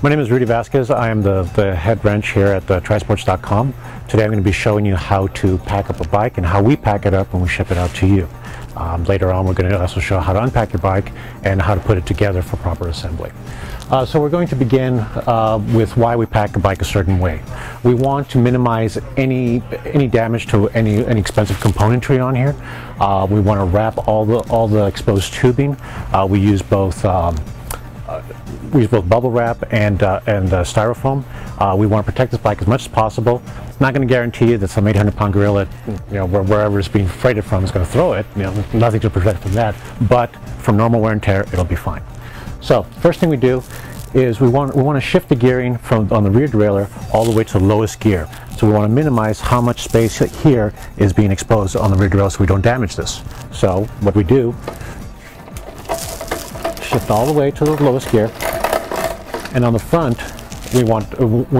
My name is Rudy Vasquez. I am the head wrench here at trisports.com. Today I'm going to be showing you how to pack up a bike and how we pack it up when we ship it out to you. Later on we're going to also show how to unpack your bike and how to put it together for proper assembly. So we're going to begin with why we pack a bike a certain way. We want to minimize any damage to any expensive componentry on here. We want to wrap all the exposed tubing. We use both bubble wrap and styrofoam. We want to protect this bike as much as possible. It's not going to guarantee you that some 800-pound gorilla, wherever it's being freighted from, is going to throw it. Nothing to protect from that. But from normal wear and tear, it'll be fine. So first thing we do is we want to shift the gearing on the rear derailleur all the way to the lowest gear. So we want to minimize how much space here is being exposed on the rear derailleur so we don't damage this. So what we do, shift all the way to the lowest gear, and on the front we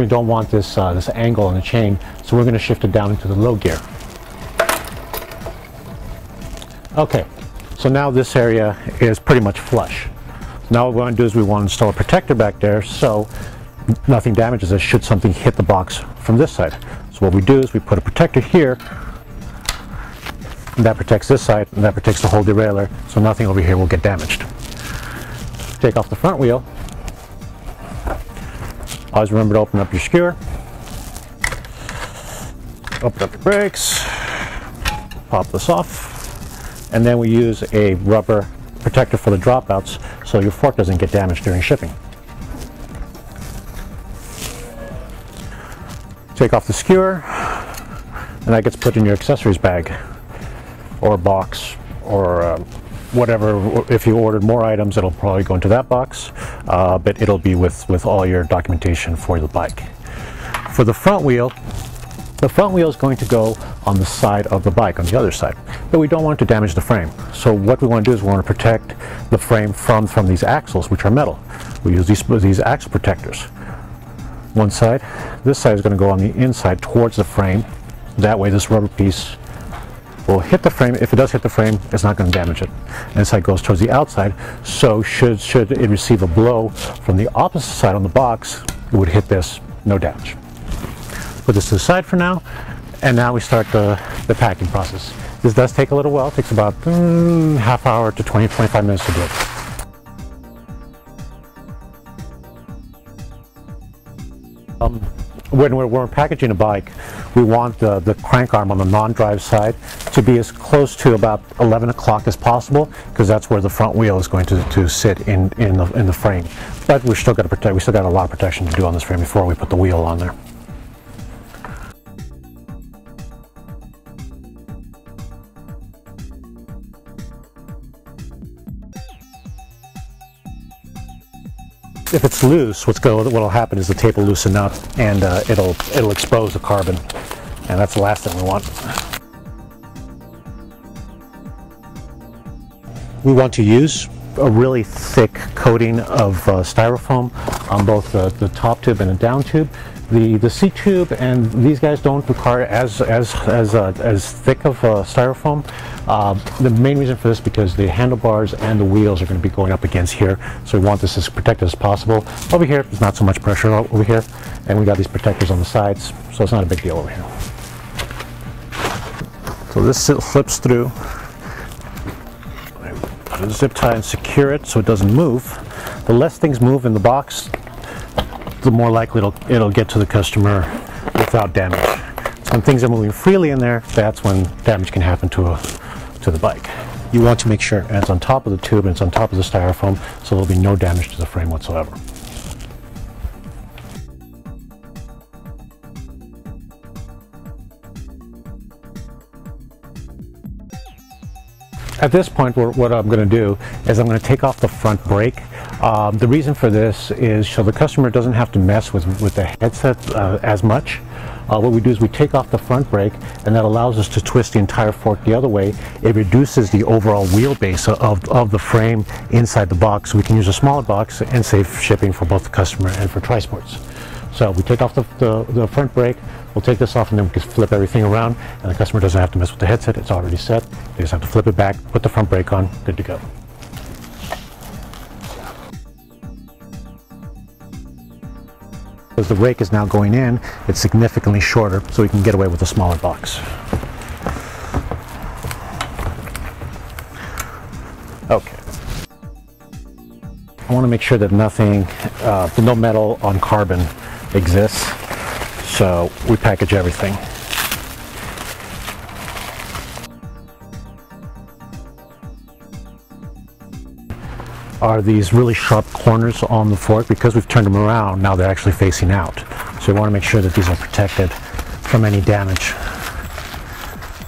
don't want this this angle on the chain, so we're going to shift it down into the low gear. Okay, so now this area is pretty much flush. Now what we want to do is we want to install a protector back there so nothing damages us should something hit the box from this side. So what we do is we put a protector here, and that protects this side, and that protects the whole derailleur, so nothing over here will get damaged. Take off the front wheel. Always remember to open up your skewer, open up your brakes, pop this off, and then we use a rubber protector for the dropouts so your fork doesn't get damaged during shipping. Take off the skewer, and that gets put in your accessories bag or box or whatever. If you ordered more items, it'll probably go into that box, but it'll be with all your documentation for the bike. For the front wheel is going to go on the side of the bike, on the other side, but we don't want to damage the frame. So what we want to do is we want to protect the frame from these axles, which are metal. We use these axle protectors. One side, this side is going to go on the inside towards the frame. That way this rubber piece will hit the frame. If it does hit the frame, it's not going to damage it. And this side goes towards the outside, so should it receive a blow from the opposite side on the box, it would hit this, no damage. Put this to the side for now, and now we start the packing process. This does take a little while. It takes about half hour to 20-25 minutes to do it. When we're packaging a bike, we want the crank arm on the non-drive side to be as close to about 11 o'clock as possible, because that's where the front wheel is going to sit in the frame. But we still got to protect. We still got a lot of protection to do on this frame before we put the wheel on there. If it's loose, what'll happen is the tape will loosen up, and it'll expose the carbon, and that's the last thing we want. We want to use a really thick coating of styrofoam on both the top tube and the down tube. The seat tube and these guys don't require as thick of styrofoam. The main reason for this is because the handlebars and the wheels are going to be going up against here, so we want this as protected as possible. Over here, there's not so much pressure over here, and we got these protectors on the sides, so it's not a big deal over here. So this slips through. Put a zip tie and secure it so it doesn't move. The less things move in the box, the more likely it'll get to the customer without damage. So when things are moving freely in there, that's when damage can happen to the bike. You want to make sure it's on top of the tube and it's on top of the styrofoam, so there'll be no damage to the frame whatsoever. At this point, what I'm going to do is I'm going to take off the front brake. The reason for this is so the customer doesn't have to mess with the headset as much. What we do is we take off the front brake, and that allows us to twist the entire fork the other way. It reduces the overall wheelbase of the frame inside the box, so we can use a smaller box and save shipping for both the customer and for Trisports. So we take off the front brake, we'll take this off, and then we can flip everything around, and the customer doesn't have to mess with the headset. It's already set. They just have to flip it back, put the front brake on, good to go. As the rake is now going in, it's significantly shorter, so we can get away with a smaller box. Okay. I want to make sure that no metal on carbon exists, so we package everything. Are these really sharp corners on the fork. Because we've turned them around, now they're actually facing out. So we want to make sure that these are protected from any damage.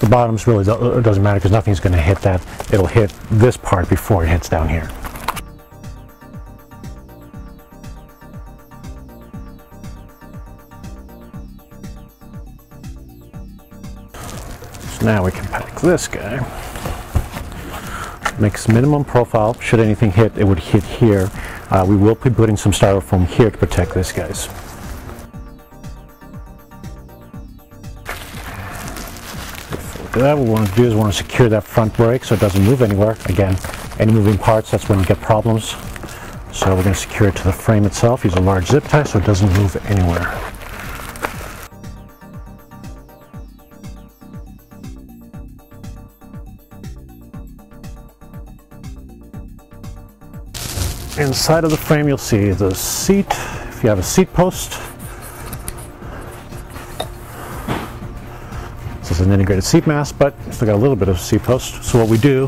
The bottoms really doesn't matter because nothing's going to hit that. It'll hit this part before it hits down here. So now we can pack this guy. Makes minimum profile. Should anything hit, it would hit here. We will be putting some styrofoam here to protect this, guys. What we want to do is we want to secure that front brake so it doesn't move anywhere. Again, any moving parts, that's when we get problems. So we're going to secure it to the frame itself. Use a large zip tie so it doesn't move anywhere. Inside of the frame you'll see the seat, if you have a seat post. This is an integrated seat mast, but it's still got a little bit of seat post. So what we do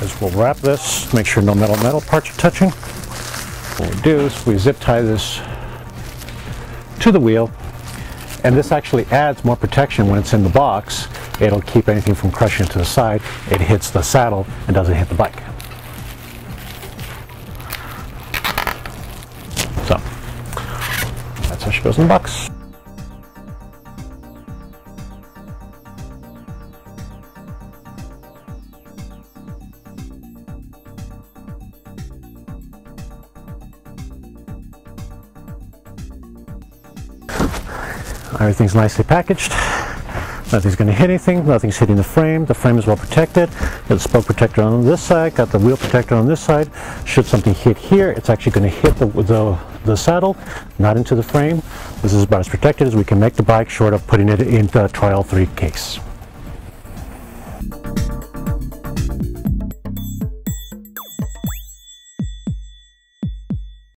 is we'll wrap this, make sure no metal parts are touching. What we do is we zip tie this to the wheel, and this actually adds more protection when it's in the box. It'll keep anything from crushing to the side. It hits the saddle and doesn't hit the bike. So, that's how she goes in the box. Everything's nicely packaged. Nothing's going to hit anything. Nothing's hitting the frame. The frame is well protected. Got the spoke protector on this side. Got the wheel protector on this side. Should something hit here, it's actually going to hit the saddle, not into the frame. This is about as protected as we can make the bike, short of putting it in the Trial 3 case.